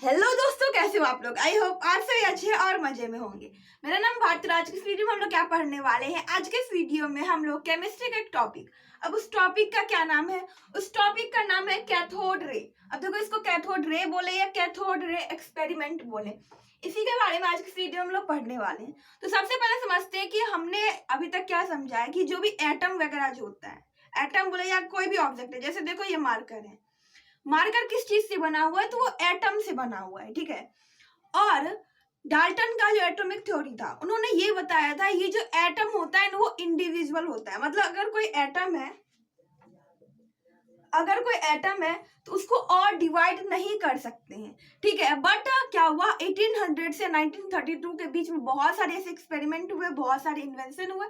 Hello दोस्तों, कैसे हो आप लोग। आई होप आप सभी अच्छे और मजे में होंगे। मेरा नाम भारती। आज के इस वीडियो में हम लोग क्या पढ़ने वाले हैं। आज के इस वीडियो में हम लोग केमिस्ट्री का एक टॉपिक, अब उस टॉपिक का क्या नाम है, उस टॉपिक का नाम है कैथोड रे। अब देखो, इसको कैथोड रे बोले या कैथोड रे एक्सपेरिमेंट बोले, इसी के बारे में आज के इस वीडियो में हम लोग पढ़ने वाले हैं। तो सबसे पहले समझते हैं कि हमने अभी तक क्या समझा है कि जो भी एटम वगैरह जो होता है, एटम बोले या कोई भी ऑब्जेक्ट है, जैसे देखो ये मार्कर है, मार्कर किस चीज से बना हुआ है, तो वो एटम से बना हुआ है, ठीक है। और डाल्टन का जो एटॉमिक थ्योरी था, उन्होंने ये बताया था ये जो एटम होता है वो इंडिविजुअल होता है। मतलब अगर कोई एटम है तो उसको और डिवाइड नहीं कर सकते हैं, ठीक है। बट क्या हुआ, 1800 से 1932 के बीच में बहुत सारे ऐसे एक्सपेरिमेंट हुए, बहुत सारे इन्वेंशन हुए,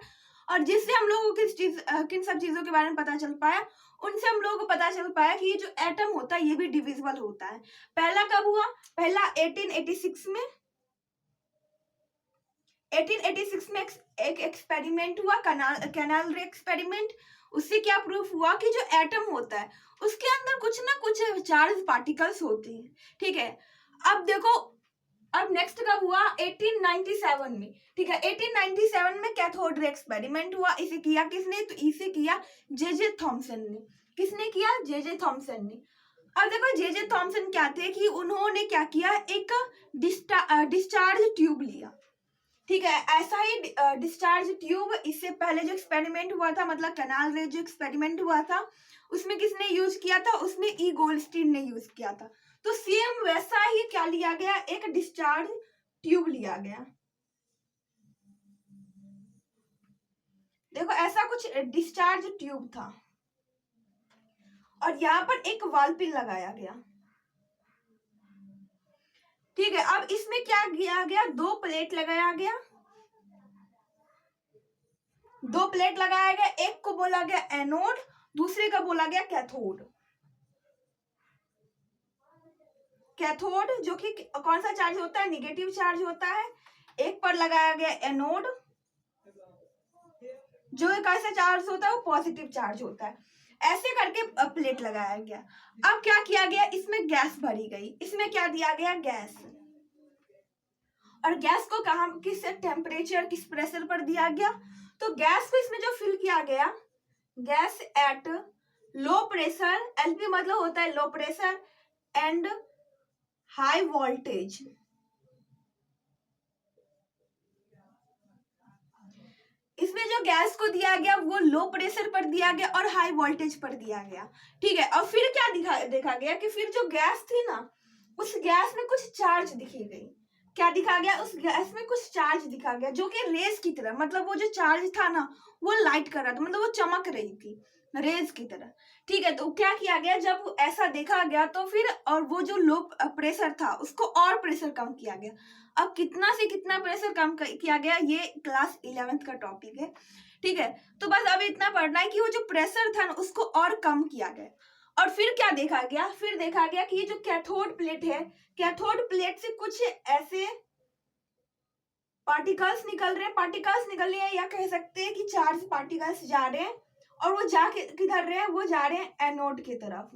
और जिससे हम लोगों को किन सब चीजों के बारे में पता चल पाया, उनसे हम लोगों को पता चल पाया कि ये जो एटम होता है ये भी डिविजिबल होता है। पहला कब हुआ, पहला 1886 में। 1886 में एक एक्सपेरिमेंट हुआ, कैनाल रे एक्सपेरिमेंट। उससे क्या प्रूफ हुआ कि जो एटम होता है उसके अंदर कुछ ना कुछ चार्ज पार्टिकल्स होते हैं, ठीक है। अब देखो, अब नेक्स्ट कब हुआ, 1897 में, ठीक है। 1897 में कैथोड रे एक्सपेरिमेंट हुआ। इसे किया किसने, तो इसे किया जे थॉमसन ने। किसने किया, जे थॉमसन ने। अब देखो, जे थॉमसन क्या थे कि उन्होंने क्या किया, एक डिस्चार्ज ट्यूब लिया, ठीक है। ऐसा ही डिस्चार्ज ट्यूब, इससे पहले जो एक्सपेरिमेंट हुआ था, मतलब कैनाल रे जो एक्सपेरिमेंट हुआ था, उसमें किसने यूज किया था, उसमें ई गोल्डस्टीन ने यूज किया था। तो सेम वैसा ही क्या लिया गया, एक डिस्चार्ज ट्यूब लिया गया। देखो, ऐसा कुछ डिस्चार्ज ट्यूब था और यहाँ पर एक वाल पिन लगाया गया, ठीक है। अब इसमें क्या किया गया, दो प्लेट लगाया गया, दो प्लेट लगाया गया। एक को बोला गया एनोड, दूसरे का बोला गया कैथोड। कैथोड जो कि कौन सा चार्ज होता है, निगेटिव चार्ज होता है। एक पर लगाया गया एनोड, जो कैसा चार्ज होता है, वो पॉजिटिव चार्ज होता है। ऐसे करके प्लेट लगाया गया। अब क्या किया गया, इसमें गैस भरी गई। इसमें क्या दिया गया, गैस। और गैस को कहा, किस टेम्परेचर, किस प्रेशर पर दिया गया, तो गैस को इसमें जो फिल किया गया, gas at low pressure, LP मतलब होता है low pressure and high voltage. इसमें जो गैस को दिया गया वो लो प्रेशर पर दिया गया और हाई वोल्टेज पर दिया गया, ठीक है। और फिर क्या देखा गया कि फिर जो गैस थी ना, उस गैस में कुछ चार्ज दिखी गई। क्या दिखा गया, उस गैस में कुछ चार्ज दिखा गया, जो कि रेस की तरह, मतलब वो जो चार्ज था ना वो लाइट कर रहा था, मतलब वो चमक रही थी रेज की तरह, ठीक है। तो क्या किया गया, जब ऐसा देखा गया तो फिर, और वो जो लो प्रेशर था उसको और प्रेशर कम किया गया। अब कितना से कितना प्रेशर कम किया गया, ये क्लास 11th का टॉपिक है, ठीक है। तो बस अब इतना पढ़ना है कि वो जो प्रेशर था ना उसको और कम किया गया। और फिर क्या देखा गया, फिर देखा गया कि ये जो कैथोड प्लेट है, कैथोड प्लेट से कुछ ऐसे पार्टिकल्स निकल रहे हैं, या कह सकते हैं कि चार्ज पार्टिकल्स जा रहे हैं, और वो जा किधर रहे हैं, वो जा रहे हैं एनोड की तरफ।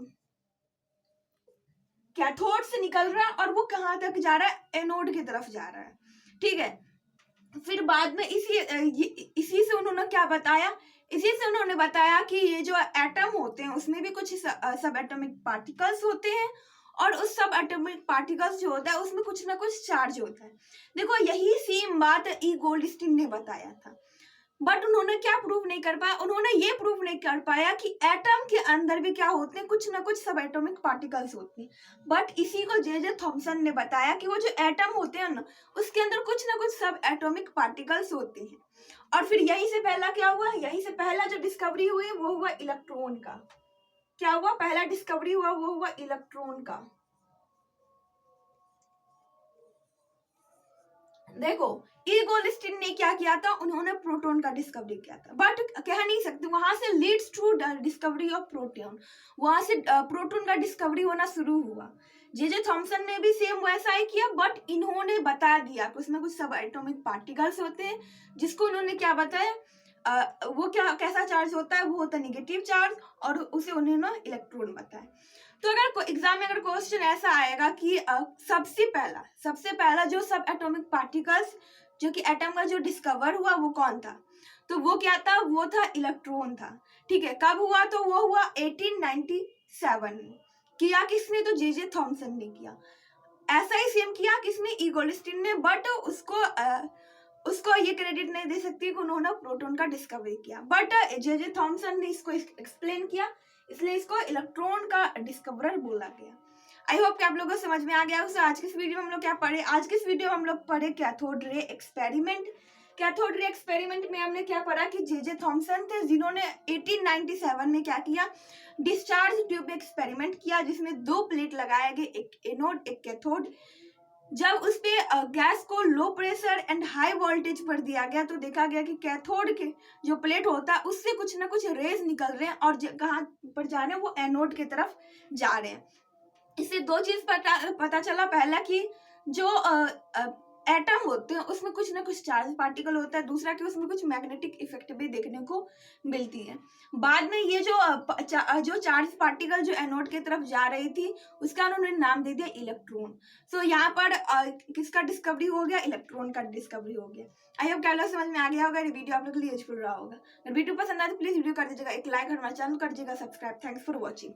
कैथोड से निकल रहा है और वो कहां तक जा रहा है, एनोड की तरफ जा रहा है, ठीक है। फिर बाद में इसी से उन्होंने क्या बताया, इसी से उन्होंने बताया कि ये जो एटम होते हैं उसमें भी कुछ सब एटॉमिक पार्टिकल्स होते हैं, और उस सब एटॉमिक पार्टिकल्स जो होता है उसमें कुछ ना कुछ चार्ज होता है। देखो, यही सेम बात ई गोल्डस्टीन ने बताया था, बट उन्होंने क्या प्रूव नहीं कर पाया, उन्होंने ये प्रूव नहीं कर पाया कि एटम के अंदर भी क्या होते हैं, कुछ ना कुछ सब एटॉमिक पार्टिकल्स होते हैं। बट इसी को जे थॉमसन ने बताया कि वो जो एटम होते हैं ना उसके अंदर कुछ ना कुछ सब एटॉमिक पार्टिकल्स होते हैं। और फिर यही से पहला क्या हुआ, यही से पहला जो डिस्कवरी हुई वो हुआ इलेक्ट्रॉन का। क्या हुआ, पहला डिस्कवरी हुआ वो हुआ इलेक्ट्रॉन का। देखो, ई गोल्डस्टीन ने क्या किया था, उन्होंने प्रोटॉन का डिस्कवरी किया था, बट कह नहीं सकते वहां से leads to discovery of proton, वहां से प्रोटॉन का डिस्कवरी होना शुरू हुआ। जे थॉमसन ने भी सेम वैसा ही किया, बट इन्होंने बता दिया कि उसमें कुछ सब एटॉमिक पार्टिकल्स होते हैं, जिसको उन्होंने क्या बताया, वो क्या कैसा चार्ज होता है, वो होता है निगेटिव चार्ज, और उसे उन्होंने इलेक्ट्रॉन बताया। तो अगर एग्जाम में अगर क्वेश्चन ऐसा आएगा कि सबसे पहला जो सब एटॉमिक पार्टिकल्स जो कि एटम का जो डिस्कवर हुआ वो कौन था, तो वो क्या था, वो था इलेक्ट्रॉन था। ठीक है, कब हुआ, तो वो हुआ 1897 में। किया किसने, तो जे थॉमसन ने किया। ऐसा ही सेम किया किसने, ईगोलिस्टिन ने, बट उसको ये क्रेडिट नहीं दे सकती कि उन्होंने प्रोटॉन का डिस्कवरी किया, बट जे थॉमसन ने इसको एक्सप्लेन किया, इसलिए इसको इलेक्ट्रॉन का डिस्कवरर बोला गया। आई होप कि आप लोगों को समझ में आ गया। आज की इस वीडियो में हम लोग क्या पढ़े, आज की इस वीडियो में हम लोग पढ़े cathode ray experiment. Cathode ray experiment में हमने क्या पढ़ा कि जे थॉमसन थे जिन्होंने 1897 में क्या किया, डिस्चार्ज ट्यूब एक्सपेरिमेंट किया, जिसमें 2 प्लेट लगाए गए, एक एनोड एक कैथोड। जब उस पे गैस को low pressure and high voltage पर दिया गया तो देखा गया कि कैथोड के जो प्लेट होता है उससे कुछ ना कुछ रेज निकल रहे हैं और कहाँ पर जा रहे हैं, वो एनोड की तरफ जा रहे हैं। इससे 2 चीज पता चला। पहला कि जो एटम होते हैं उसमें कुछ ना कुछ चार्ज पार्टिकल होता है, दूसरा कि उसमें कुछ मैग्नेटिक इफेक्ट भी देखने को मिलती है। बाद में ये जो चार्ज पार्टिकल जो एनोड की तरफ जा रही थी उसका उन्होंने नाम दे दिया इलेक्ट्रॉन। सो यहाँ पर किसका डिस्कवरी हो गया, इलेक्ट्रॉन का डिस्कवरी हो गया। आई होप क्या समझ में आ गया होगा, वीडियो आप लोग के लिए यूजफुल रहा होगा। अगर वीडियो पसंद आए तो प्लीज वीडियो कर दीजिएगा एक लाइक और हमारे चैनल कर दीजिएगा सब्सक्राइब। Thanks for watching.